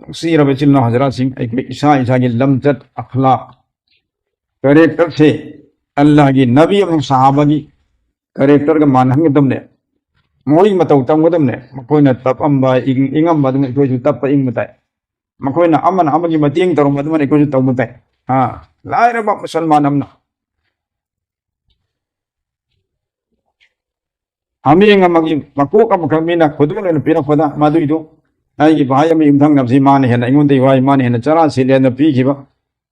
नुसीरब चिल्ला हजरा सिंह ईसा ईसा की लमजत अखलाक करेक्टर से अल्लाह की नबी और सहाबा की करेक्टर का मानहंगदमने मोई मतौ तमगदमने मकोइना तपअम्बा इंगअम्बा इकोइसु तप इंगमताय मकोइना अमन अमगी मतिंग तरुमदमने इकोइसु तौमताय हां लायरबा मुसलमान अमना हमें मगी मकोक अमखमीना खुदुन पिरखदा मदुइदो आई भाई में इमथंग नबसी मान है इंगुंदे वाई मान है चरा सिले न पीखिबा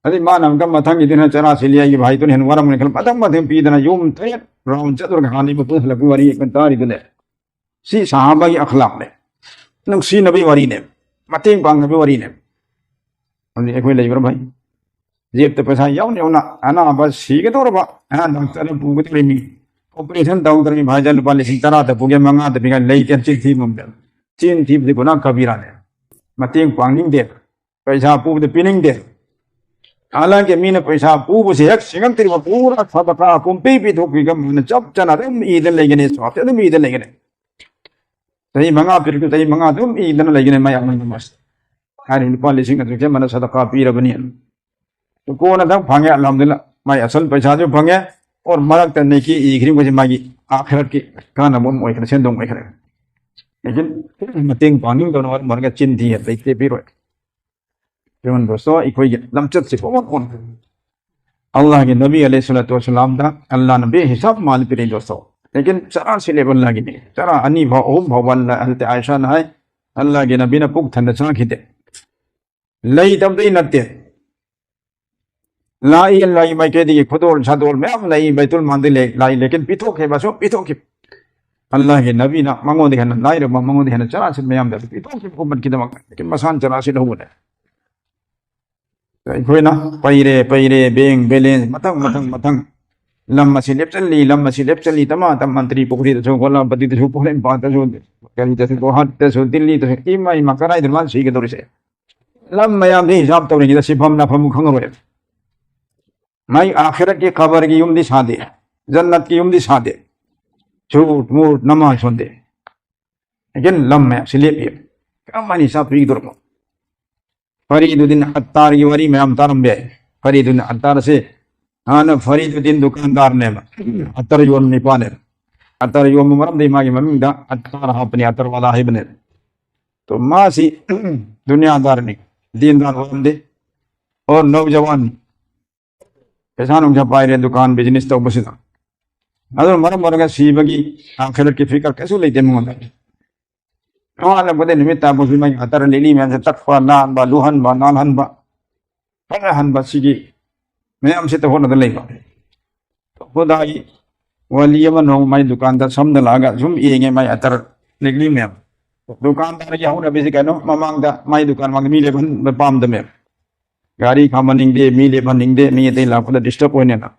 अदि मानम कम मथंग इदिना चरा सिले आई भाई तो हेन वरम ने खल मथंग मथंग पीदना युम थे राउंड चतुर कहानी में पुछ लगु वारी एक तारी दने सी सहाबा की अखलाक ने नुसी नबी वारी ने मतेंग पांग नबी वारी ने अनि एकोइ लेबर भाई जेब ते पैसा याउने उना अना बस सीगे तोरबा अना डॉक्टर पुगत लेमी ऑपरेशन डॉक्टर में भाई जल पाले सितरा ते पुगे मंगा ते बिगा लई ते चिथी मम चीन थी गुना कबीरा ने मतेंग पांगिंग दे पैसा पूब दे पिनिंग दे हालांकि मीन पैसा पूब से एक सिंगम तिरवा पूरा सदका कुंपी भी धोकी गम ने जब जना दम ईदन लेगने स्वाप ते दम ईदन लेगने सही मंगा फिर तो सही मंगा दम ईदन लेगने मैं अमन मस्त हर इन पॉलिसिंग के मन सदका पीर बनी तो कोन दम भांगे अल्हम्दुलिल्लाह मैं असल पैसा जो भांगे और मरक तने की ईखरी को मागी आखिरत की काना मोम ओइ खने सेंदों ओइ खने लेकिन मतेंग पानिंग दोनों और मरगा चिन थी है लेते भी रोए जोन दोस्तों इकोई लमचत से कौन अल्लाह के नबी अलैहिस्सलातु वस्सलाम दा अल्लाह ने बेहिसाब मान पिरे दोस्तों लेकिन चरा से लेवल लागी नहीं चरा अनि भाव ओम भवन हजरत आयशा ने है अल्लाह के नबी ने पुग थन चा खिते लई तब दे नते लाई लाई मैं के दी खुदोल छदोल में अब नहीं बैतुल मांदे ले लाई लेकिन पिथो के बसो पिथो के अल्लाह के नबी ना मंगो देहन लाई रे मंगो देहन चरा से मयाम दे पिथो के उम्मत की दमक लेकिन मसान चरा से होने तो कोई ना पैरे पैरे बेंग बैलेंस मतंग मतंग मतंग लम्मा से लेप चली तमा तम मंत्री पुखरी तो गोला बदी तो पुखरे बात तो करी तो गुवाहाटी तो दिल्ली तो इमा इमा कराई दरमान सी के दौरे से लम्मा याम दे हिसाब तो नहीं जैसे फम ना फम खंगरो मैं आखिरत की खबर की युम दी सादे जन्नत की युम दी सादे झूठ मूठ नमाज सुनते लेकिन लम्मा से लेप क्या मानी साहब पी दौर फरीदुद्दीन अत्तार की वरी में हम तारम बे फरीदुद्दीन अत्तार से हाँ न फरीदुद्दीन दुकानदार ने अत्तर योम निपाने अत्तर योम मरम दे मागी मम्मी दा अत्तार हाँ अपनी अत्तर वाला है बने तो माँ सी दुनियादार ने दीनदार वरम दे और नौजवान पैसा नुक पाए रहे दुकान बिजनेस तो बस अदर मरम मरगा सीबगी आखिरत की फिक्र कैसे लेते मुंगा वाला बदे निमित्ता मुस्लिम अतर लेली में से तकफा नान बा लुहन बा नानहन बा फरहन बा सिगी मैं हमसे तो होना दले बा तो खुदाई वली मन मैं दुकानदार समझ लागा जुम येंगे मैं अतर लेली में दुकानदार या होना बेसिक है नो ममांग दा मैं दुकान मांग मिले बन पाम दमे गाड़ी खामनिंग दे मिले बनिंग दे मी ते ला खुदा डिस्टर्ब होने ना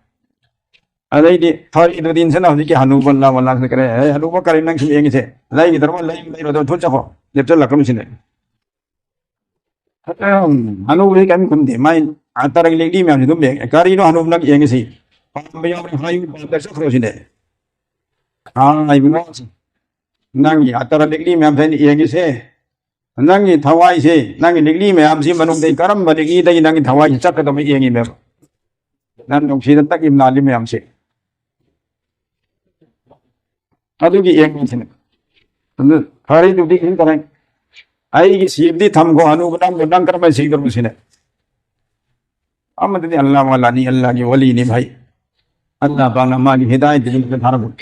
अदे फरीदुद्दीन से ना के हनुबन ला वाला से करे हनुबा करे नंग येंगे से लाई दरवा लाई रो तो चको जब चल लकम सिने हनुबे के हम दे मैं आतर लेडी में हम तुम गाड़ी नो हनुब लग येंगे से पाम बया हाई बात से खरो सिने हां आई बिनो नंग आतर लेडी में हम येंगे से नंगी थवाई से नंगी लेडी में हम सी मनुम दे करम बनेगी दई नंगी थवाई चक तो मैं येंगे में नन नो सीदन तक इमनाली में हमसे अदुगी येंगे सिने फरीदुद्दीन किन करे आई की सीबदी थमगो अनुबनाम नंग कर मैं सीगर मुसिने अमद अल्लाह वाला नहीं अल्लाह की वली नहीं भाई अल्लाह पाक हमारी हिदायत दी के थारा बोल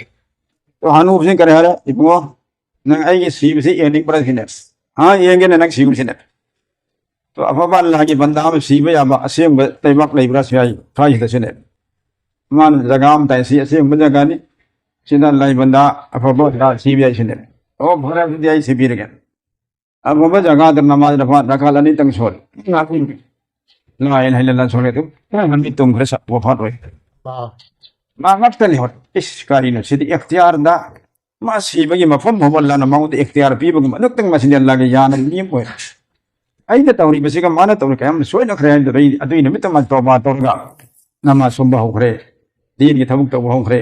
तो हनूब से करे हरे इबो न आई की सीब से येनिक पर सिने हां येंगे न नंग सीब सिने तो अफबा अल्लाह की बंदा में सीब या असेम तैबक लेब्रा से आई फाई दसने मान जगाम तैसी असेम जगानी सीधा लाई बंदा अफबा दा सीब या सिने ओ भरा दिया सीबीर के अब वो जगह दर नमाज रखा लनी तंग छोड़ ला इलाहा इल्लल्लाह छोड़े तुम हम भी तुम घर सब वफात हुए मा मक्तल हो इस कारी ने सीधी इख्तियार दा मा सीबगी मफम मोहल्ला न माउद इख्तियार पीबगी मनुक तंग मसिन अल्लाह के यान नियम होय आई ने तौरी बसी का माना तौर हम सोय न खरे दे अदुई निमित्त मा तौबा तौरगा नमाज सुबह हो खरे दीन की थमुक तो हो खरे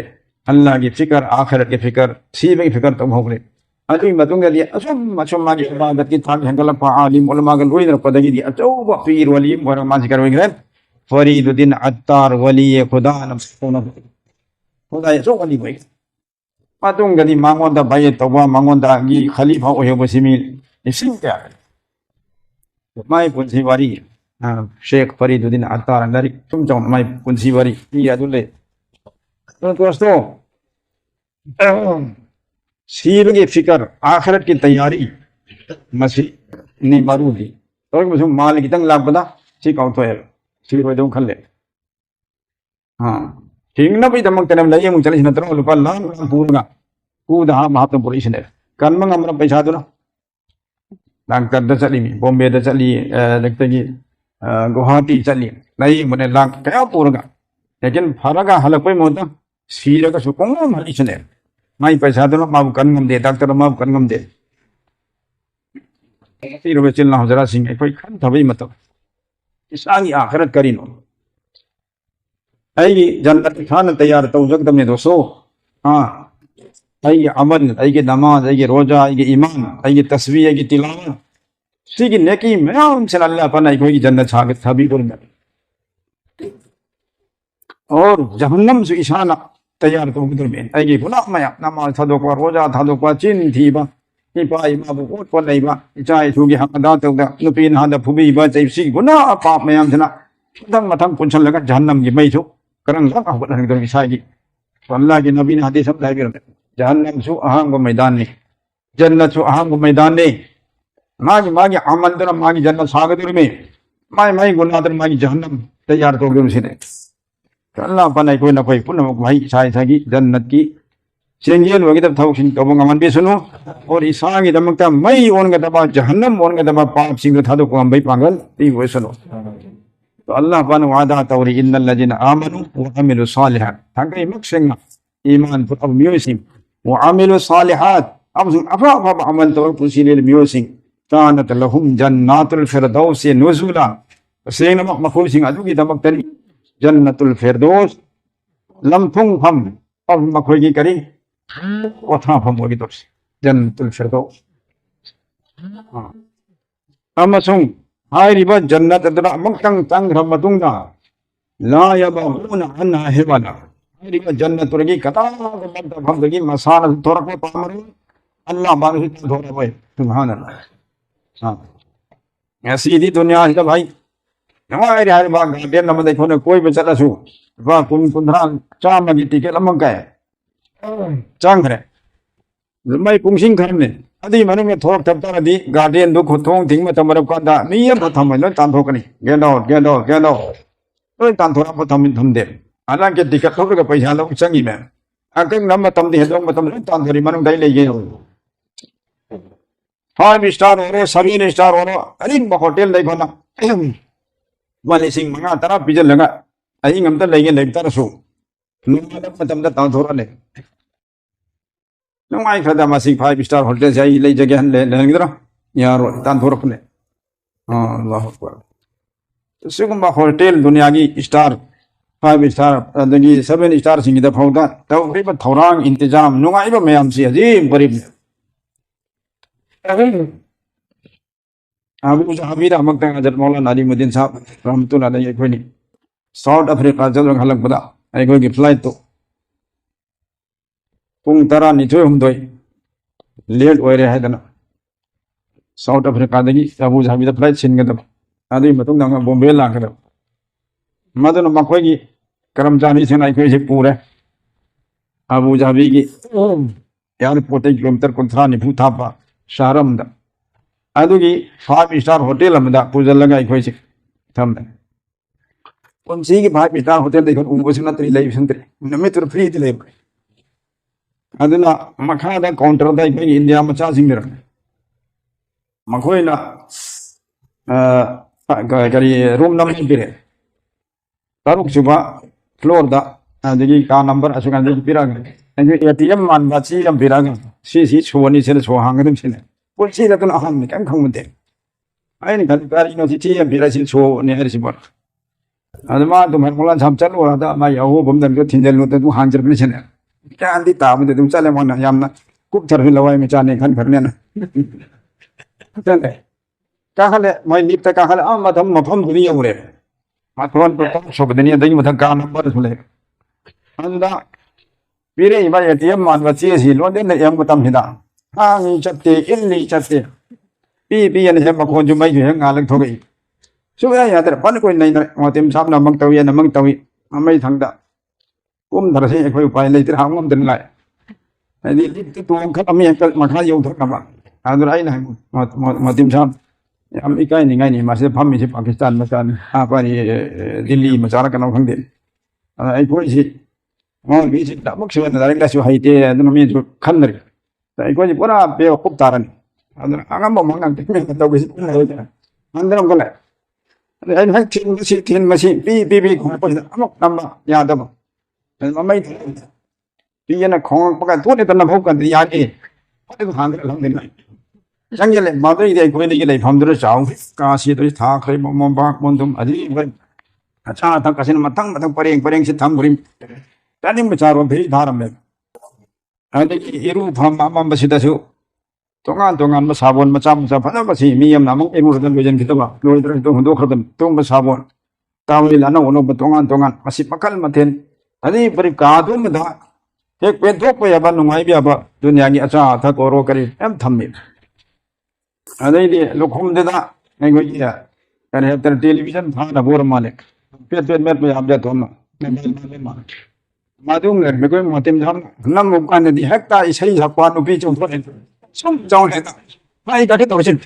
अल्लाह की फिक्र आखिरत की फिक्र सीबगी फिक्र तो हो खरे ꯑꯗꯨꯒꯤ ꯃꯇꯨꯡꯗꯗꯤ ꯑꯁꯨꯝ ꯃꯥꯒꯤ ꯏꯕꯥꯗꯠꯀꯤ ꯊꯥꯛ ꯍꯦꯟꯒꯠꯂꯛꯄ ꯑꯥꯂꯤꯝ ꯎꯂꯃꯥꯒ ꯂꯣꯏꯅꯔꯛꯄꯗꯒꯤꯗꯤ ꯑꯆꯧꯕ ꯄꯤꯔ ꯋꯥꯂꯤ ꯑꯃ ꯑꯣꯏꯔꯒ ꯃꯥꯁꯤ ꯀꯔꯤ ꯑꯣꯏꯈ꯭ꯔꯦ ꯐꯔꯤꯗꯨꯗꯤꯟ ꯑꯠꯇꯥꯔ ꯋꯥꯂꯤ ꯈꯨꯗꯥꯅ ꯈꯨꯗꯥꯏ ꯑꯆꯧꯕ ꯋꯥꯂꯤ ꯑꯣꯏꯈ꯭ꯔꯦ ꯃꯇꯨꯡꯗꯗꯤ ꯃꯉꯣꯟꯗ ꯕꯥꯏꯌꯦꯠ ꯇꯧꯕ ꯃꯉꯣꯟꯗꯒꯤ ꯈꯂꯤꯐꯥ ꯑꯣꯏꯍꯧꯕꯁꯤ ꯃꯤ ꯂꯤꯁꯤꯡ ꯀꯌꯥ माई पुंसी वारी शेख फरीदुद्दीन अत्तार अंगारी तुम चाहो माई पुंसी वारी ये अदुले तो दोस्तों सीर की फिकर आखिरत की तैयारी मसी ने मारूदी तो मुझे माल की तंग लाभ बता सी काउ तो है सीर वो दो खल्ले हाँ ठीक ना भी दमक तेरे में लगे मुझे चले नतरों लुपा लान पूरा कूद हाँ महात्मा पुलिस ने कर्म का मतलब पैसा दो ना Langkar dah cari ni, Bombay dah cari, lagi Guwahati cari, lagi mana lang kaya pura. Lekin faraga halak pun muda, sihir ka sukong mali chane. Mai paisa tu nak mau kan ngam de, doktor mau kan ngam de. Sihir becil na hujara sing, koi kan thabi mato. Isangi akhirat karin. Ai jannat khan tayar tau jag tamne dosto. हाँ आई अमल आई के नमाज आई के रोजा आई के ईमान आई के तस्वीर आई के तिलावत सी की नेकी में हमसे अल्लाह पना कोई की जन्नत छा के सभी को में और जहन्नम से इशाना तैयार तो उधर में आई के गुनाह में नमाज था दो को रोजा था दो को चिन थी बा ni pa ima bu ko ko lai ba chai thu gi hak da to da nupi na da phubi ba chai si guna pa mayam thana dang mathang punchal laga jahannam gi mai thu karang la ka hot han gi sai gi Allah के नबी ने हदीस समझाई भी जहन्नम सु अहंग मैदान ने जन्नत सु अहंग मैदान ने मागी मागी अमल दर मागी जन्नत सागदुर में माई गुनाह मागी जहन्नम तैयार तो गुम से अल्लाह बनाई कोई ना कोई पुनः भाई साई सागी जन्नत की सेंजेल वगी तब थाउ सिंह तब गमन भी सुनो और ईसागी दमकता मई ओन का दबा जहन्नम ओन का दबा पाप सिंह थादो को हम भाई पागल ती वो सुनो तो अल्लाह पान वादा तौरी इन्नल लजीना आमनु व अमिलु सालिहात थांगे मक्सेंगा ईमान पुर अब म्यूसिम व अमिलु सालिहात अब अफा अमल तौर पुसिले म्यूसिंग कानत लहुम जन्नातुल फिरदौस नुजुला सेंग नमक मखुल सिंह अदुगी दमक तरी जन्नतुल फिरदौस लमफुंग हम अब मखुल की करी वथा हम होगी तो जन्नतुल फिरदौस हां अमसुंग हाइरिबा जन्नत अदरा मक्तंग तंग रमतुंगा ला यबहुना अन्हा हिवाला हाइरिबा जन्नत तुरगी कता मत भगगी मसान तोरको पामरु अल्लाह बानु धोरा भाई सुभान अल्लाह हां ऐसी थी दुनिया है भाई हमारे हर बाग गार्डन नम देखो ने कोई भी चलसु वा कुन कुंधरा चाम की टिकट लमक गए चांग रे मैं पुंसिंग खरने अदी मनु में थोक थपता नदी गार्डन दु खुथों थिंग में तमर का मिय प्रथम में तान थोकनी गेलो ओय तान थोरा प्रथम थम दे आला के टिकट थोक के पैसा लो चंगी में अकंग नम तम दे हेदों मतम तान थोरी मनु दई ले गे 5 स्टार हो 7 स्टार हो अरे होटल देखो ना वाले सिंह मंगा तरा पिजल लगा अई ngam ta lege leg tar su nu ma matam da taw thora le nu mai khada ma sing 5 star hotel sai le jagah le le ngidra yar tan thora pne Allahu akbar to sigum ba hotel dunia gi star 5 star dagi 7 star sing da phauda taw ri ba thorang intizam nu ngai ba mayam si ajim barib Abu जहाबीर अमक तंग हजरत मौलाना अलीमुद्दीन साहब रहमतुल्लाह अलैहि कोनी south Africa जदों हलक बदा आई कोई की फ्लाइट तो पुंग तरा निथोय हमदोय लेट ओय रे हायदना साउथ अफ्रीका दगी अबू जहाबीर फ्लाइट सिनगदब अदि मतुंग नंग बॉम्बे लाखदब मदन मखोय की कर्मचारी सेना कोई से पूरे अबू जहाबीर की यार पोटे किलोमीटर कुंथरा निफु थापा शारमदा अदुगी 5 स्टार होटल अमदा पुजल लगा इखोय से थमदा पुंसी की 5 स्टार होटल देखो उंगोसना त्रि लाइव संत्रि नमे तुर फ्री दिले अदुना मखा दा काउंटर दा इखोय इंडिया मचा सिंगर मखोयना गरी रूम नंबर बिरे तारुक सुबा फ्लोर दा अदुगी का नंबर असुगन दि पिराग एटीएम मान बाची लम पिराग सी सोनी से सो हांगदम सिने पुलिस दा तो अहम में कम खंगते आई ने खाली गाड़ी नो सी टीएम पिरासी सो ने हरसी बर अदमा तो मन मोला छम चलो दा मा याहो बमदन को थिंजल नो तो हांजर ने छने क्या अंदी ता में तुम चले मन यामना कुछ थर लवाई में चाने खन भरने ना चले कहा ले मैं नीचे कहा ले मधम मफम दुनिया उरे मथवन पर सब दुनिया दही मधम का नंबर सुले अंदा पीरे इबा एटीएम मान बच्चे सी लोन ने एम मतम हिदा हां चत्ते इल्ली चत्ते पी ने हे मखोन जुमै ju nga lak thogai su ya ya der pan koi nai ma tim sam na mang tawi na mang tawi amai thangda kum dar se khoi pai lai tir hangom den lai ni ti tuang khat ami ka ma kha yau thak ma adur ai na ma tim sam am ikai ni ngai ni ma se pham mi se Pakistan ma kan ha pa ni Delhi ma sara kan khang den ai khoi si ma bi si da mak se na da la su hai te na mi ju khan ri ai khoi pura be khub taran adur angam ma mang te me ta gi si na ho ja andram kala ai hai tin ma si bi ko pa amok nam ya da ma ma mai pi na khong pa kan tu ne ta na phok kan ya ni pa de hang la lang den lai sang ye le ma dai de ko ni le pham dur chao ka si to tha khai mo ba mon dum adi acha ta ka sin matang pareng si tham gurim tani ma charo bhi dharam le adi iru pham ma ma si da su 동안 뭐 사본 뭐 짬자 받아 것이 미염 남은 애무르던 외전 기도가 로이들 또 혼도 그러던 또 사본 다음에 나는 오늘 뭐 동안 마시 막할 마텐 아니 버리 가도 뭐다 백 벤톡 뭐야 봐 농아이 봐 두냐기 아차 다 고로 거리 엠 탐미 아니 로콤데다 이거 이야 아니 헬터 텔레비전 하나 보러 말에 몇 몇 암자 돈 마둥을 메고 마템 잠 남무 간데 헥타 이 세이 잡고 누비 좀 보내 좀 정해다 아이 다 됐다 오신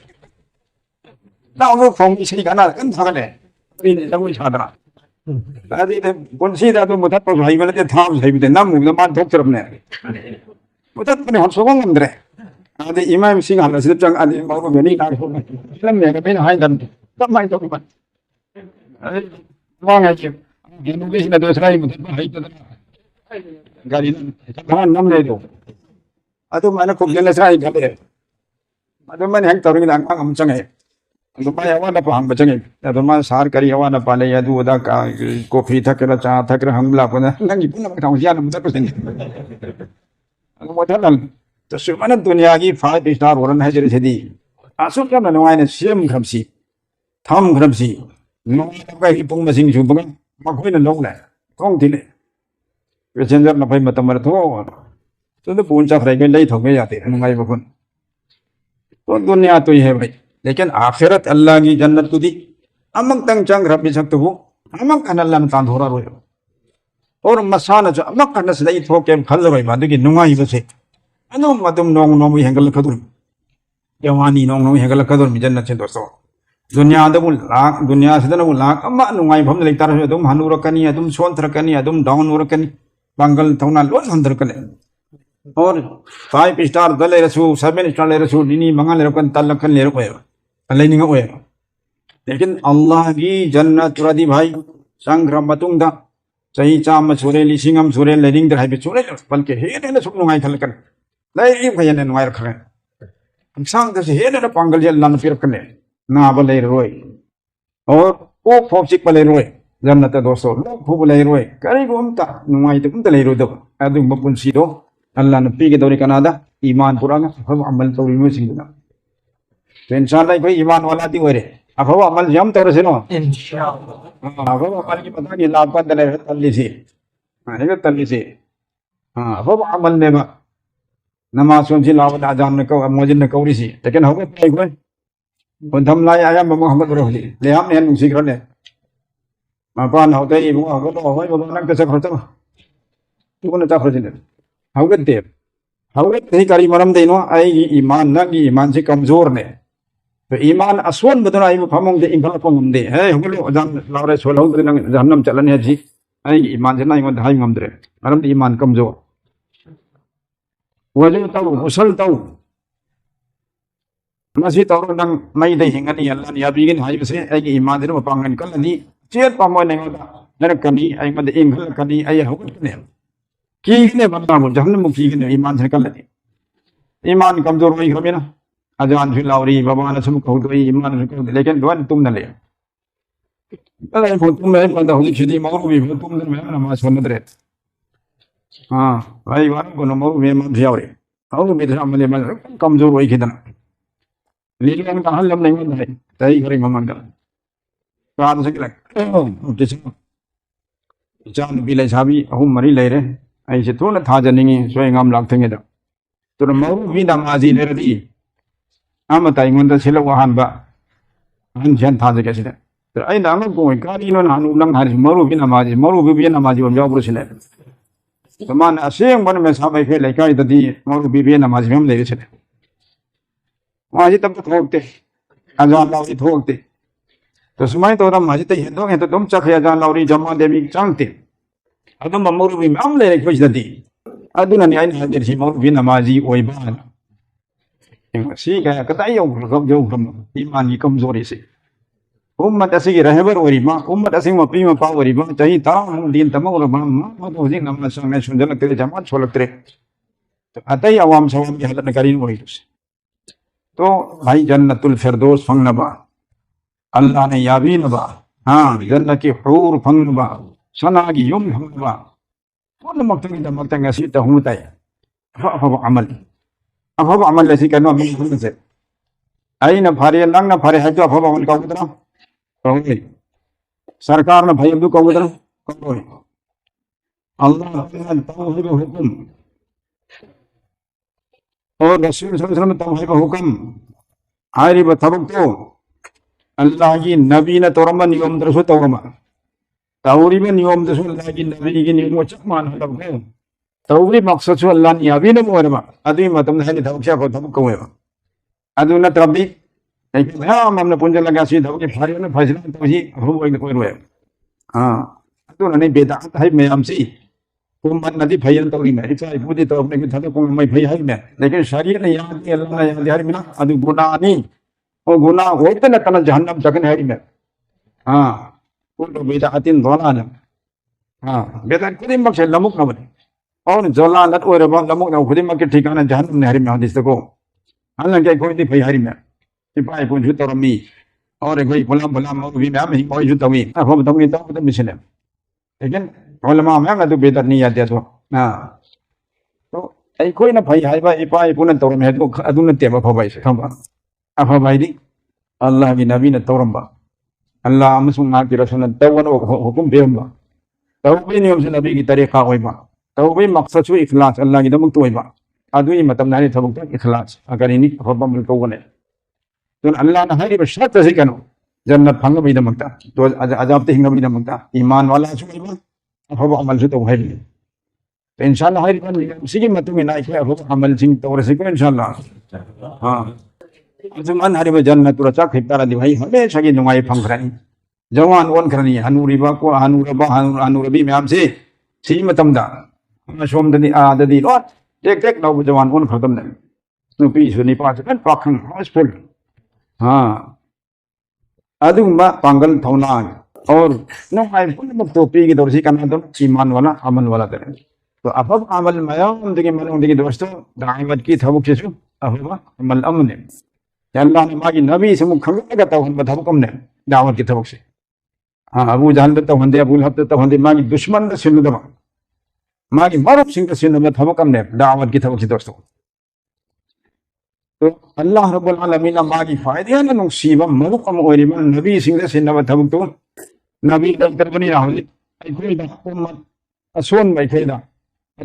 나오고 공이 세이가 나 끝나가네 우리는 자고 사더라 나도 본시다도 못 했고 하이면 때 다음 세이비 남무도 만 독스럽네 못 했더니 한 소공 건드래 아데 이마임 씨가 하나 시접장 아니 먹고 면이 나고 그럼 내가 맨 하이던 땀많이 적으면 왕하지 누구시나 도 사람이 못 하이더라 가리는 잠깐 남내도 아도 만에 공연에 사이 가래 아도 만에 행 떠르기 난 엄청해 아도 만에 와나 방 버정해 아도 만 사르까리 와나 발에 야도 오다 까 커피 타크라 차 타크라 함라 보나 난 이쁜 놈 타고 지하는 못 잡고 생겨 아도 못하는 저 수많은 두니야기 파이브 스타 오른 해지를 세디 아수까나 농아이는 시험 감시 다음 감시 농아이가 이쁜 마싱 주봉 막 거기는 농래 통딜래 그래서 나 파이 맞다 말도 तो पूंचा फ्रेगें ले थोगे जाते हैं नंगाई बखुन तो दुनिया तो ये है भाई लेकिन आखिरत अल्लाह की जन्नत तो दी अमक तंग चंग रबी सकते हो अमक अल्लाह में तान धोरा रोयो और मसाना जो अमक अन्न से नहीं थोके खल रोई बात की नुंगाई बसे अनु मदुम नोंग नोंग हेंगल खदुर जवानी नोंग नोंग हेंगल खदुर में जन्नत से दोस्तों दुनिया दबुल लाख दुनिया से दबुल लाख अम्मा नुंगाई भम ले तार तुम हनुर कनी तुम सोंतर कनी तुम डाउन उर कनी बंगल थौना लोन अंदर कने और 5 स्टार दले रसू 7 स्टार ले रसू निनी मंगल रकन तलकन ले रको लेनिंग ओए लेकिन अल्लाह की जन्नत रदी भाई संग्राम मतुंग दा सही चाम सुरे लिसिंगम सुरे लेनिंग दर हाइबे सुरे बल्कि हेने ने सुक नुंगाई खलकन लाई भयने नुंगाई रखन हम सांग दसे हेने ने पंगल जे लन फिर कने ना बले रोय और ओ फोसिक बले रोय जन्नत दोस्तों लोग फुब ले रोय करी गोमता नुंगाई तुम तले रो दो अदु मपुन सीदो अल्लाह ने पी के दौरे कनादा ईमान पुराना हम अमल तो रिमो सिंगना तो इंशाअल्लाह कोई ईमान वाला दी होरे अब हम अमल जम तोरे से नो इंशाअल्लाह हां अब अमल की पता नहीं लाभ पर दले तल्ली से हां ये तल्ली से हां अब अमल ने नमाज सुन जी लाभ अजान ने को मोजिन ने कौरी सी लेकिन हो गए कोईคนทำลายอายะมุฮัมมัดรอฮีเลฮัมเนี่ยนุ่งสิกรเนี่ยมาปานเฮาได้อีบ่ก็ต้องไว้บ่นักจะสักขอตทุกคนจะขอจินहवगते नहीं करी मरम देनो आई ईमान नगी ईमान से कमजोर ने तो ईमान असवन बदना आई फमंग दे इंगल पंगम दे है हमलो अजान लारे सोलो दे नंग जहन्नम चलन है जी आई ईमान से नाई मधाई ngमद्रे मरम ईमान कमजोर वले ताऊ मुसल ताऊ मसी ताऊ नंग मई दे हिंगनी अल्लाह ने याबीगिन हाई से आई ईमान दे मपांगन कलनी चेत पामो नेंगदा नरकनी आई मद इंगल कनी आई हवगने कीने बंदा मुझे हमने मुखी ने ईमान से कर लेते ईमान कमजोर हुई कभी ना अजान फिर लाउरी बाबा ने सब कहो तो ईमान से कहो लेकिन दुआ तुम न ले अरे तुम मैं बंदा हुई छिदी मगर भी तुम ने मैं नमाज सुनत रहे हां भाई वान को नमो में मत जाओ रे और भी अमल कमजोर हुई खिदन लीलन का हल नहीं होता है तई करे ममन का कार से लग चाल बिले साबी अहम मरी ले रे ऐसे थोड़ा था जनिंगे सोए ngam लाक्थेंगे तो मरु भी नमाजी ले रही आम ताइंगोंदा सिलो वहानबा हन जन था जे कैसे तो आई नाम को गाड़ी नो नानु लंग हारि मरु भी नमाजी हम जाओ सिले तो मान असेंग बन में साबै फे लेकाई ददी मरु भी नमाजी हम ले सिले वहां तब तो थोकते अजान लाउरी थोकते तो सुमाई तो रम हाजी ते हेदो हेदो दम चख अजान लाउरी जमा देवी चांगते अदम मरु भी हम ले खोज ददी अदुना नि आइन हाजिर सी मरु भी नमाजी ओइबा सी का कताई यो गम ईमान की कमजोरी से उम्मत असी रहबर ओरिमा उम्मत असी मपी मपा ओरिमा चाहि ताम दिन तमोर मा तो जिंग नम संग सुंदर तेरे जमा छोलक तेरे तो अतई अवाम सवाम की हालत करीन वही तो भाई जन्नतुल फिरदौस फंगनबा अल्लाह ने याबी नबा हां जन्नत की हूर फंगनबा सना की युम फंगनबा तो मक्तंग असी तहुमताय फब अमल ऐसी कहना अमल से आई न फारे लंग न फारे है तो अफब अमल कहूदरा कहूदे सरकार न भाई अब्दु कहूदरा कहूदे अल्लाह तौहीद हुकुम और रसूल सल्लल्लाहु अलैहि वसल्लम तौहीद हुकुम आरी बतबक तो अल्लाह की नबी ने तोरम नियम दरसो तौरमा तौरी में नियम दरसो अल्लाह की नबी की नियम चकमान हलब को तौरी मकसद सो अल्लाह ने याबी न मोरमा अदि मतम है नि धबक्षा को धब कहवेबा अदु न त्रबी मैम हमने पुंज लगा सी धब के फारी ने फैसला तो ही हो कोई कोई रोए हां अदु न बेदात है मैम सी उम्मत नदी फैल तौरी में इसा बुद्धि तो अपने के थदो को मैं फै है में लेकिन शरीयत ने याद के अल्लाह ने याद यार बिना अदु गुनाह नहीं वो गुनाह होते न तन जहन्नम जगन है में हां कुल बेदातिन दलाल हां बेदात खुद मक से लमुक न बने और जलालत और लमुक न खुद मक के ठिकाना जहन्नम ने हरि में हदीस को हालांकि कोई नहीं फै हरि में सिपाही को जो तरमी और कोई फलाम फलाम और भी में कोई जो तवी अब तवी तो मिशन लेकिन उलमा में तो बेहतर नहीं याद तो हां तो आई कोई ना भाई हाय भाई पाई पुन तौरम है तो अदुन तेब फबाई से खंबा अफबाई दी अल्लाह की नबी ने तौरम्बा अल्लाह अमसुंग ना की रसूल ने तवन हुकुम बेरम्बा तौबे नियम से नबी की तरीका होइबा तौबे मकसद सु इखलास अल्लाह की दमुक तो होइबा अदुई मतलब नानी थबुक तो इखलास अगर इनी फबम को वने तो अल्लाह ने हरी शर्त से कनो जन्नत फंग भी दमकता तो अजाब ते हिंग भी दमकता ईमान वाला सुइबा अब अमल से तो है तो इंशाल्लाह हरी बन सिगी मतु में नाइ अब अमल सिंह तो से को इंशाल्लाह हां अजमान हरी में जन्नत रचा खितारा दी भाई हमेशा की नुंगाई फंगरनी जवान ओन खरनी हनुरीबा को हनुरबी मैम से सी मतमदा सोम दनी आददी लो टेक टेक नो जवान ओन खतम ने नुपी सुनी पास कन पाखंग हॉस्पिटल हां अदुमा पांगल थौना और नो हाय पुन तो पी की दोसी करना तो ईमान वाला अमल वाला करे तो अब अमल मयाम दिगे मलों दिगे दोस्तों दाइमत की थबुक से अब अमल अमन अल्लाह ने मागी नबी से मुख खंगा तो हम थबुक हमने दावत की थबुक से हां अबू जहल तो हंदे अबू लहब तो हंदे मागी दुश्मन द सिन दमा मागी मरब सिंह सिन में थबुक हमने दावत की थबुक से दोस्तों तो अल्लाह रब्बुल आलमीन मागी फायदे न नुसीबा मरुक अम ओरिमा नबी सिंह सिन में थबुक तो नबी डॉक्टर बनी राहुल कोई दा उम्मत असोन भाई फेदा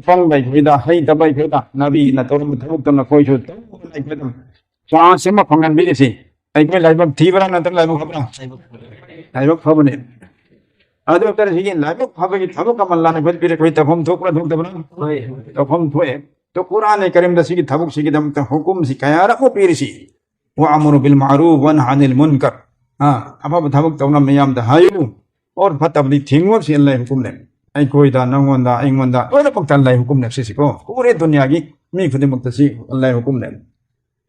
पंग भाई फेदा हई दबाई फेदा नबी न तोर में थबुक तो न कोई छो तो नहीं फेदा सांस से म फंगन भी से आई कोई लाइव थी बरा न तर लाइव खबरा लाइव खबने अदो तर ही लाइव खबर की थबुक अल्लाह ने फिर कोई तफम थोक थोक दबना तफम थोए तो कुरान करीम दसी की थबुक सी की दम त हुकुम सी कयारा को पीरसी व अमरु बिल मारूफ व नही अनिल मुनकर हां अब थबुक तो न मयाम द हायु और फतबली थिंगो से अल्लाह हुकुम ने आई कोई दा नंगोंदा इंगोंदा और पक्ता अल्लाह हुकुम ने से को पूरे दुनिया की मी खुद मुक्तसी अल्लाह हुकुम ने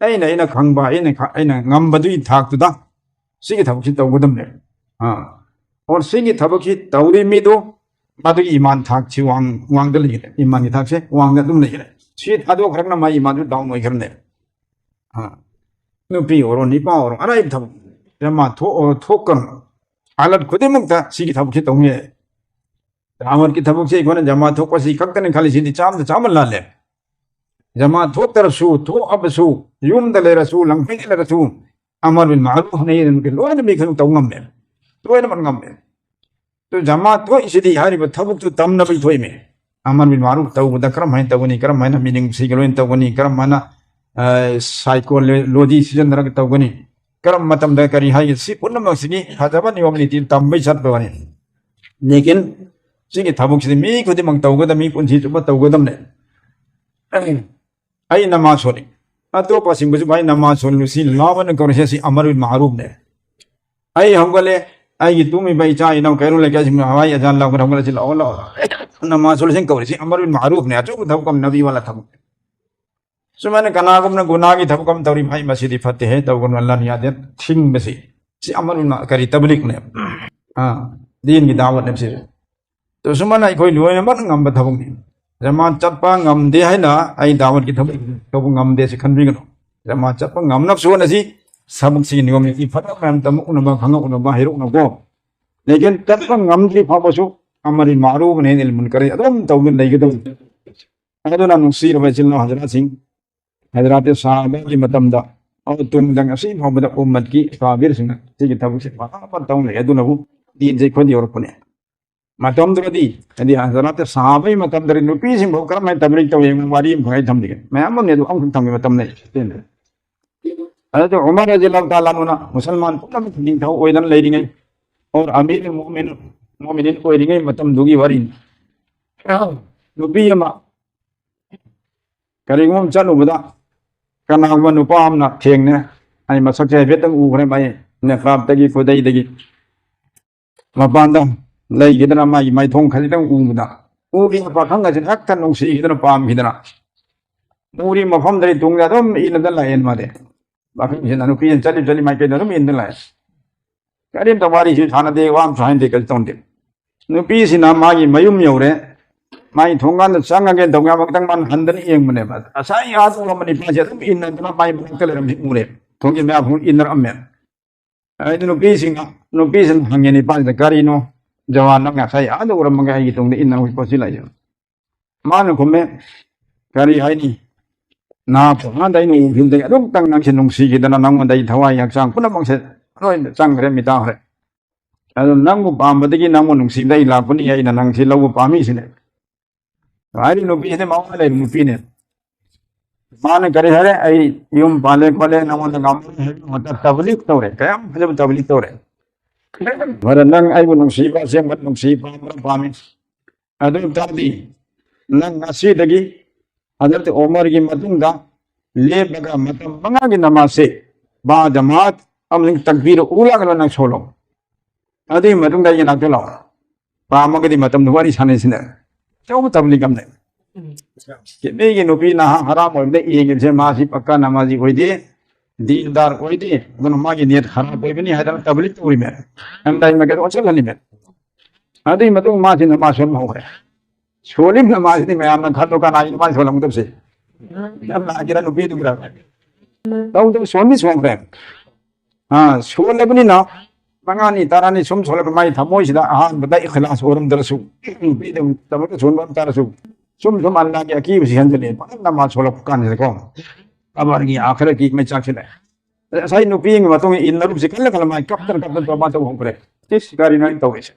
ऐना खंबा ऐना ngambadui थाकतुदा सिगी थबुक तौगदम ने हां और सिगी थबुक तौरी मिदो मादुगी ईमान थाक छि वांग द लगे ईमान की थाक से वांग द दुम लगे छि थादो खरकना मा ईमान डाउन होय खरने हां नुपी और निपा और अराई थबुक जमा थोकन हालत खुद मुक्ता सिगी थबुक तौने रामर की थबुक से कोने जमा थोक सी खक्तने खाली सिदी चाम चामल लाले जमा थोक्तरसु थोअबसु युमदा लेरसु लंफिन लेरसु अमर बिन मारूफ नहीं उनके लोन भी खनु तौ ngam लोन मन ngam तो जमा थो इसिदि हारिब थबुक तु तम नबि थोइ में अमर बिन मारूफ तौ बदा करम है तौगनी करम है मीनिंग सिगलोइन तौगनी करम माना साइकोलॉजी सीजन रग तौगनी करम मतम द करी हाय सि पुनमसिनी हजबा नियम नीति तंबै सतबनी लेकिन सिगे थबुक सिदि मी खुदि मंग तौगदमी पुंसी जुब तौगदमने आई नमाज सोनी अतो पसिंग बुजु भाई नमाज सोलु सी लावन करसे सी अमर बिन मारूफ ने आई हमगले आई तुमी भाई चाय नौ कैरो ले कैसे हवाई अजान लाव कर हमगले चिल्ला ओला नमाज सोलु सिंग कवरे सी अमर बिन मारूफ ने अतो थबकम नबी वाला थबक सुमने कनागम न गुनागी थबकम तौरी भाई मस्जिद फते है तौगन अल्लाह ने याद थिंग बसी सी अमर बिन करी तबलीग ने हां दीन की दावत ने से तो सुमने कोई लोय मत ngam थबक ने जमा चप्पा ngam है ना आई दावत की थबक तो ngam दे से खनबी गनो जमा चप्पा ngam नब सो नसी सबक सी नियम की फटा मैम तम उनबा खंग उनबा हेरो नको लेकिन चप्पा ngam की फाबसु अमर बिन मारूफ ने दिल मुनकर अदम तौगन लेगदो अदना नुसीर बचिलनो हजरत सिंह हजरत साहबा की मतमदा और तुम दंग असी मोहम्मद उम्मत की काबिर सिंह की थबक से पर तौ ले अदुनबु दीन से खोदी और पने मतम दरदी यदि हजरत साहबा मतम दरि नुपी सिंह भोकर मैं तबलीग तो एक वारी भय थम दिगे मैं हम ने हम थम मतम ने हजरत उमर रज़ियल्लाहु ताला अन्हु मुसलमान पुनम निंग थाउ ओइदन लेरिंगे और अमीर मोमिनिन ओइरिंगे मतम दुगी वारी नुपी अमा करिगोम चलुबदा कनागम नुपा amna थेंगने आई मसक से बेतंग उखरे बाय ने खराब तगी खुदै दगी मपांदा लेगिदना माई माई थों खलिदं उबदा उबी पाखंग से हक थन नुसी गिदना पाम गिदना मुरी मफम दरि तुंगदा दम इनदा लायन मादे बाखं से नुपी चली चली माई के दम इन लाय करिम तवारी से थाना दे वाम साइन दे कल तोंदे नुपी सिना मागी मयुम यौरे माई थोंगान संगगे दंगा बक्तंग मन हंदन एंग मने बा असाई याद मनि पाजे दम इनदा माई बक्तल रम मुरे थोंगे मैं अब इनर अम्मे आई नुपी सिन हंगेनि पाजे करिनो जवान नंग साई आदो रमंगा आई तुंग इन नंग पोसि लाय मान खुमे करी हाइनी ना पहा दाई नु फिल दे अदम तंग नंग से नुंसी गिदना नंग दai थवाई हक्सांग पुना मंग से रोइन चंगरे मिता हरे अदो नंग पामबदगी नंग नुंसी दai लापुनी आई नंग से लव पामी सिने आई नुपी से मावा ले नुपी ने मान करे हरे आई युम पाले पाले नंग नंग मत तबलीग तोरे कयम जब तबलीग तोरे वर नंग आई नुंसीबा से मत नुंसीबा पामी अदो तादी नंग असी दगी हजरत उमर की मतुंगा ले बगा मतम मंगा की नमाज से बा जमात अमलिंग तकबीर उला गलो नंग सोलो अदि मतुंगा ये नाक लो पामगदी मतम दुवारी साने सिने चौ तबलीग हमने के बेगे नुपी ना हराम होबदे एगे से मासी पक्का नमाजी होइदे दीनदार होइदे गन मागी नियत खराब होइबनी हदर तबलीग तोरी में हम दाई मगे ओचल हनी में अदि मतुंग मासी नमाज सोल होरे सोलिम नमाज नि मैं आमना खातो का नाई नमाज सोलम तब से अब ना गिरा नुपी दुगरा तो सोमी सोम रे हां सोले बनी ना मंगानी तारानी सोम सोले माई थमोइ सिदा हां बदा इखलास ओरम दरसु नुपी दम तमक सोन बम तारसु सोम सोम अल्लाह की अकीब से हंजले नमाज सोल कान से को अबर की आखिर की में चाखले सही नुपी में मतों इन रूप से कल माई कप्तन तो बात हो करे तिस गारी नहीं तो वैसे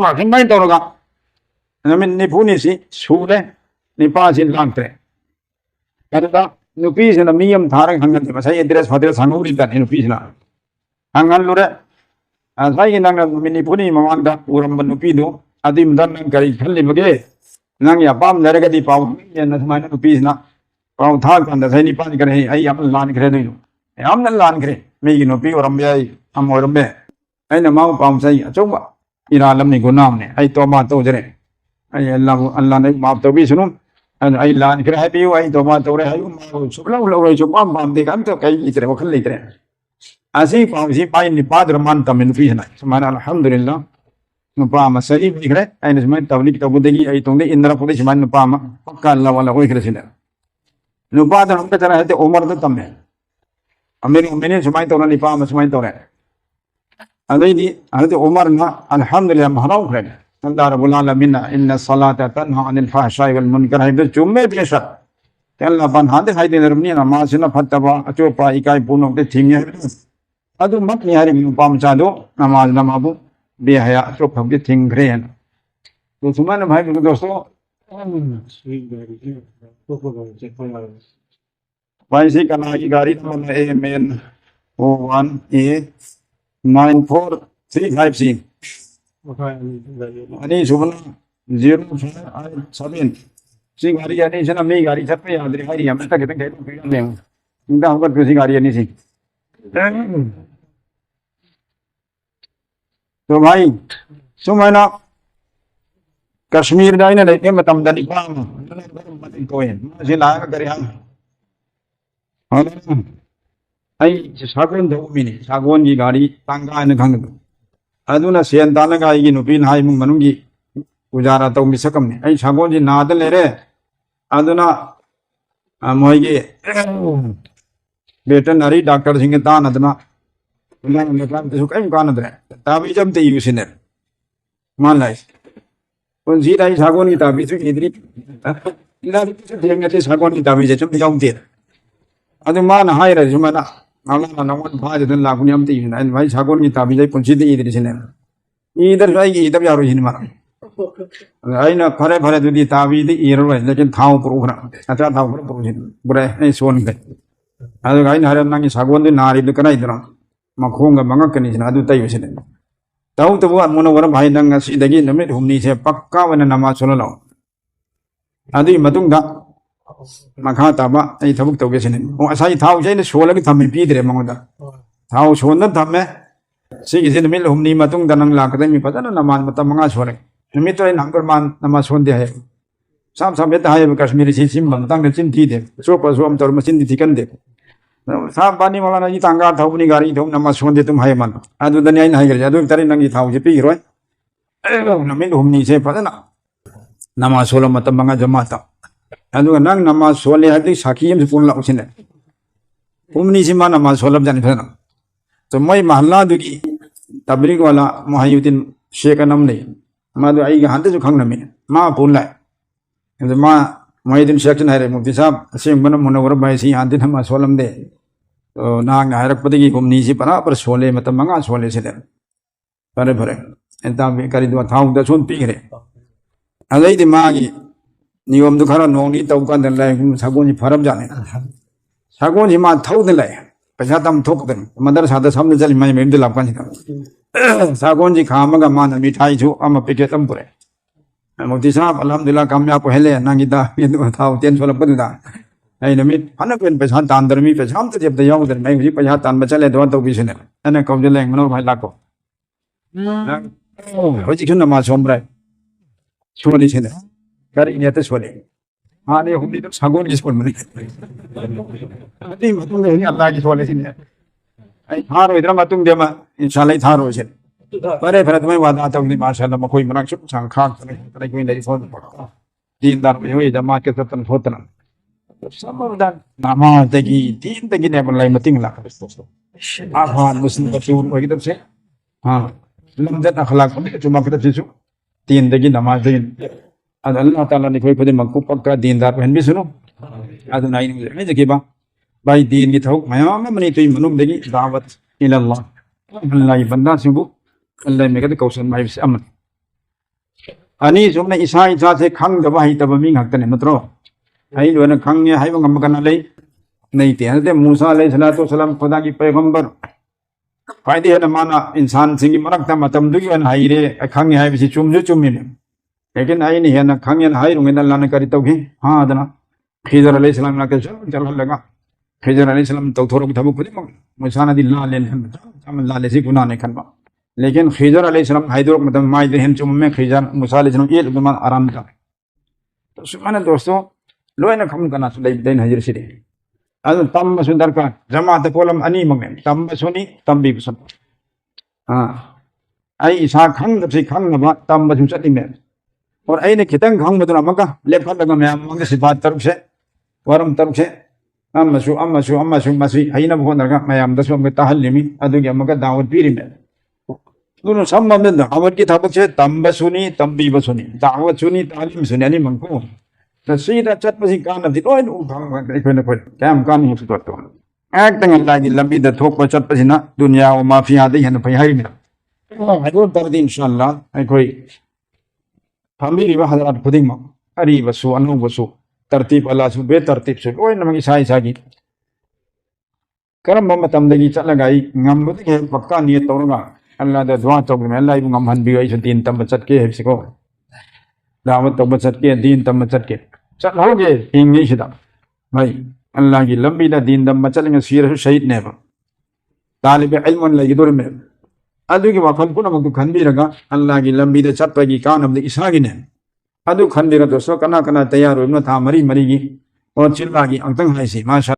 मा नहीं तोगा नमिन निपुनी सी सूले निपा से लांगते कदा नुपी से नमियम थारंग हंगन से मसाई एड्रेस फदर संगुरी तन नुपी से ना हंगन लुरे असाई नंग निपुनी ममांगदा उरम नुपी दो अदिम दन करी खल्ली बगे नंग या पाम नरगदी पाव ये नसमाय नुपी से ना पाव था कंद सही निपा करे आई हम लान करे नहीं हम न लान करे मेगी नुपी उरम बे हम उरम बे आई न माउ पाम सही अचोबा इरा लमनी गुनाम ने आई तो मा तो जरे आई अल्लाह ने माफ तो भी सुनो आई लान करे है पियो आई तो मा तो रे आई मा सुबला लो जो पाम पाम दे काम तो कई इतरे वखल इतरे असी पाम सी पाई नि पाद रमान तमिन फिना सुमान अल्हम्दुलिल्लाह नुपा मा सही दिखरे आई ने सुमान तबलीग तो बुदेगी आई तो इंद्र पुदे सुमान नुपा मा पक्का अल्लाह वाला होई करे सिने नुपा तो हम तरह है उमर तो तमे अमेने सुमान तो निपा मा सुमान तो रे अदई दी हजरत उमर ना अल्हम्दुलिल्लाह महराव करे अल्लाह रब्बुल आलमीन इन्ना सलाता तन्हा अनिल फहशाई वल मुनकर है जुम्मे बेशक तेल बन हादे हाई देनी मासीना फतब अचोप इकाई पुनों थिंगे अदु मकनी हारी नुपा मचादो नमाज नमाबू बेहया अचोप थिंग्रे तो सुमन भाई दोस्तों भाई सी कना की गाड़ी नंबर ए मेन O1A9435C अनि सुबह 0557 सी गाड़ी यानी से नमी गाड़ी सब पे याद रही है तक कितने खेल ले इनका होकर किसी गाड़ी यानी सी तो भाई सुमना कश्मीर दाई ने लेके मतम दनी पाम कोई से लाया करे हम आई सागोन दौमिनी सागोन की गाड़ी तांगा ने खंग अदुना सेन दानगा की नुपिन हाई मुंग मनुंगी उजारा तो मिसकम ने आई सागोन जी नाद ले रे अदुना मोइगे वेटनरी डॉक्टर सिंह तान अदना उन्हें मतलब तो कहीं कान दरे ताबी जब ते यूसिने मान लाई उन जी दाई सागोन की ताबी से इधरी इला देंगे ते सागोन की ताबी से चम जाऊं दे अदु मान हाई रे जुमना आला नवन भाज दन लाकुनी हम ते यूना भाई सागोन की ताबी से पुंची दे इधरी से ने इधर जाई इधर यारो हिन मार आइना फरे फरे दुदी ताबी दे इरो लेकिन थाव पुरुखना अच्छा थाव पुरुखिन बुरे ए सोन के अदु गाइन हरे नंगी सागोन दे नारी दु कनाई दरा मखोंगा मंगकनी जना अदु तय वसिने ताऊ तो वो मोनो वर भाई नंग सिदगी नमित हुमनी से पक्का वन नमाज सोलो अदु मतुंगा मखा ताबा आई थबुक तौगेसिने ओ असाई थाव जैने सोलग थम्मि पीदरे मंगदा थाव सोन थम्मे सिगी से नमित हुमनी मतुंग दनंग लाकदे मी पदन नमाज मत मंगा सोले नमित तो नंगर मान नमाज सोंदे है साम साम बेता है कश्मीरी सिम बंतंग चिन थी दे सोप सोम तोर मसिन थिकन दे साब बानी माला जी तांगा थाउनी गाड़ी थौ नमाज सोंदे तुम हाय मन अदु दनि आइन हाय अदु तरी नंगी थाउ जे पीरोय नमित हुमनी से पदना नमाज सोलो मत मंगा जमाता अदु नंग नमाज सोले हदि साखी हम पुन लाउसिने हुमनी से मा नमाज सोलब जानि फना तो मई महल्ला दुगी तबलीग वाला मुहय्यिदीन शेख नम नहीं मादु आई हांते जो खंगनमे मा पुन लाय मा मुहय्यिदीन शेख ने रे मुफ्ती साहब असें मन मुनवर भाई सी हांते नमाज सोलम दे तो नांग हायरकपदगी हुमनी से परा पर सोले मत मंगा सोले से दे फरे फरे एंता करी दो थाउ द सोन पीरे अलै दि मागी नियम दु खरा नोंगी तौ कान दन लाय सागोन जी फरम जाने सागोन जी मा थौ दन लाय पैसा तम थोक दन मदरसा द सामने चली मै मेम दे लाप कान सागोन जी खामगा मान मिठाई छु अम पैकेट तम पुरे मुफ्ती साहब अल्हम्दुलिल्लाह कामयाब पहले नंगिदा ये थाउ तेन सोल पदुदा आई नमित फन पेन पैसा तान दरमी पैसा हम तो जब द याउ दर मै जी पैसा तान बचले दो तो बिसने अने कम जे लेंग मनो भाई लाको हो जी खन मा सोमब्रा सोली छने करी ने त सोले हां ने हुमनी तो सागोन की सोल मनी अदी मतुंग ने अल्लाह की सोले छने आई थारो इधर मतुंग देमा इंशाल्लाह थारो छने परे फरे तुम्हें वादा तो नहीं माशाल्लाह मकोई मनाक सुख सांग खाक तने कोई नहीं फोन दीनदार में हुई जमात के सतन फोतना समझदार नमाज तकी तीन तकी ने बन लाई मतिंग ला दोस्तों आफान मुस्लिम रसूल वही तरफ से हां लमजत अखलाक में चुमा के तरफ से तीन तकी नमाज दिन अल्लाह ताला ने कोई खुद मक्कू पक्का दीनदार पहन भी सुनो आज नाइन में जके बा भाई दीन की थौ मयाम में मनी तो मनुम देगी दावत इल्लाह अल्लाह बंदा सिबु अल्लाह में कहते कौशन माइ से अमन अनि जुमने ईसा ईसा से खंग दबा ही तब मी ngakतने नत्रो आई लोने खंगे हाई ngam kana lei नहीं ते हते मूसा अलैहिस्सलातु वसलाम खुदा की पैगंबर फायदे है माना इंसान सिंगी मरकता मतम दुगी अन हाई रे खंगे हाई बिसी चुमजु चुममी लेकिन आई नहीं है ना खंगे हाई रुंगे अल्लाह ने करी तौगी हां अदना खिजर अलैहिस्सलाम ना के चल लगा खिजर अलैहिस्सलाम तो थोरो थबु खुद मूसा नदी ला ले हम ला ले सी गुनाह नहीं खनबा लेकिन खिजर अलैहिस्सलाम हाइदर मतलब माई देहन चुम में खिजर मूसा अलैहिस्सलाम ये गुमान आराम का तो सुमाने दोस्तों लोयना खम कना सुलै देन हजर सिरे अल तम सुंदर का जमात पोलम अनि मंगे तम सुनी तम भी सुन हां आई ईसा खंग से खंग बा तम बजु चति में और आई ने खितंग खंग बदना मका लेफा लगा मैं मंगे सिफात तरुक से वरम तरुक से अम्मसु मसी हाइना भोन रगा मैं हम दसो में तहल्लिमी अदुगे मका दावत पीरी में दोनों संबंध दावत की थाबक से तंब सुनी तंबी बसुनी दावत सुनी तालीम सुनी अनि मंको ꯁꯤꯗ ꯆꯠꯄꯁꯤ ꯀꯥꯟꯅꯕꯗꯤ ꯂꯣꯏꯅ ꯑꯩꯈꯣꯏꯅ ꯀꯌꯥꯝ ꯀꯥꯟꯅꯩ ꯍꯥꯏꯕꯁꯤ ꯇꯧ ꯉꯥꯏꯍꯥꯛꯇꯪ ꯑꯜꯂꯥꯍꯒꯤ ꯂꯝꯕꯤꯗ ꯊꯣꯛꯄ ꯆꯠꯄꯁꯤꯅ ꯗꯨꯅꯤꯌꯥ ꯃꯥꯐꯤꯌꯥꯗꯒꯤ ꯍꯦꯟꯅ ꯐꯩ ꯍꯥꯏꯔꯤꯕꯅꯤ ꯑꯗꯨ ꯇꯥꯔꯗꯤ ꯏꯟꯁꯥꯜꯂꯥ ꯑꯩꯈꯣꯏ ꯐꯝꯕꯤꯔꯤꯕ ꯍꯖꯔꯥꯠ ꯈꯨꯗꯤꯡꯃꯛ ꯑꯔꯤꯕꯁꯨ ꯑꯅꯧꯕꯁꯨ ꯇꯔꯇꯤꯕ ꯑꯂꯥꯁꯨ ꯕꯦ ꯇꯔꯇꯤꯕꯁꯨ ꯂꯣꯏꯅꯃꯛ ꯏꯁꯥ ꯏꯁꯥꯒꯤ ꯀꯔꯝꯕ ꯃꯇꯝꯗꯒꯤ ꯆꯠꯂꯒ ꯑꯩ ꯉꯝꯕꯗꯒꯤ ꯍꯦꯛ ꯄꯛꯀꯥ ꯅꯤꯌꯠ ꯇꯧꯔꯒ ꯑꯜꯂꯥꯍꯗ ꯗꯨઆ ꯇꯧꯗꯅ ꯑꯜꯂꯥꯍ ꯑꯩꯕꯨ ꯉꯝꯍꯟꯕꯤꯌꯨ ꯑꯩꯁꯨ ꯗꯤꯟ ꯇꯝꯕ ꯆꯠꯀꯦ ꯍꯥꯏꯕꯁꯤꯀꯣ ꯗꯥꯋꯠ ꯇꯧꯕ ꯆꯠꯀꯦ ꯗꯤꯟ ꯇꯝꯕ ꯆꯠꯀꯦ ꯆꯠꯍꯧꯒꯦ ꯍꯤꯡꯉꯤꯁꯤꯗ ꯚꯥꯏ ꯑꯜꯂꯥꯍꯒꯤ ꯂꯝꯕꯤꯗ ꯗꯤꯟ ꯇꯝꯕ ꯆꯠꯂꯒ ꯁꯤꯔꯁꯨ ꯁꯍꯤꯗꯅꯦꯕ ꯇꯥꯂꯤꯕ ꯏꯜꯃ ꯂꯩꯒꯗꯣꯔꯤꯃꯦꯕ ꯑꯗꯨꯒꯤ ꯋꯥꯈꯜ ꯄꯨꯝꯅꯃꯛꯇꯨ ꯈꯟꯕꯤꯔꯒ ꯑꯜꯂꯥꯍꯒꯤ ꯂꯝꯕꯤꯗ ꯆꯠꯄꯒꯤ ꯀꯥꯟꯅꯕꯗꯤ ꯏꯁꯥꯒꯤꯅꯦ ꯑꯗꯨ ꯈꯟꯕꯤꯔ ꯗꯣꯁꯇꯣ ꯀꯅꯥ ꯀꯅꯥ ꯇꯌꯥꯔ ꯑꯣꯏꯕꯅꯣ ꯊꯥ 4 4ꯒꯤ ꯑꯣ ꯆꯤꯜꯂꯥꯒꯤ ꯑꯝꯇꯪ ꯍꯥꯏꯁꯤ ꯃꯥꯁꯥ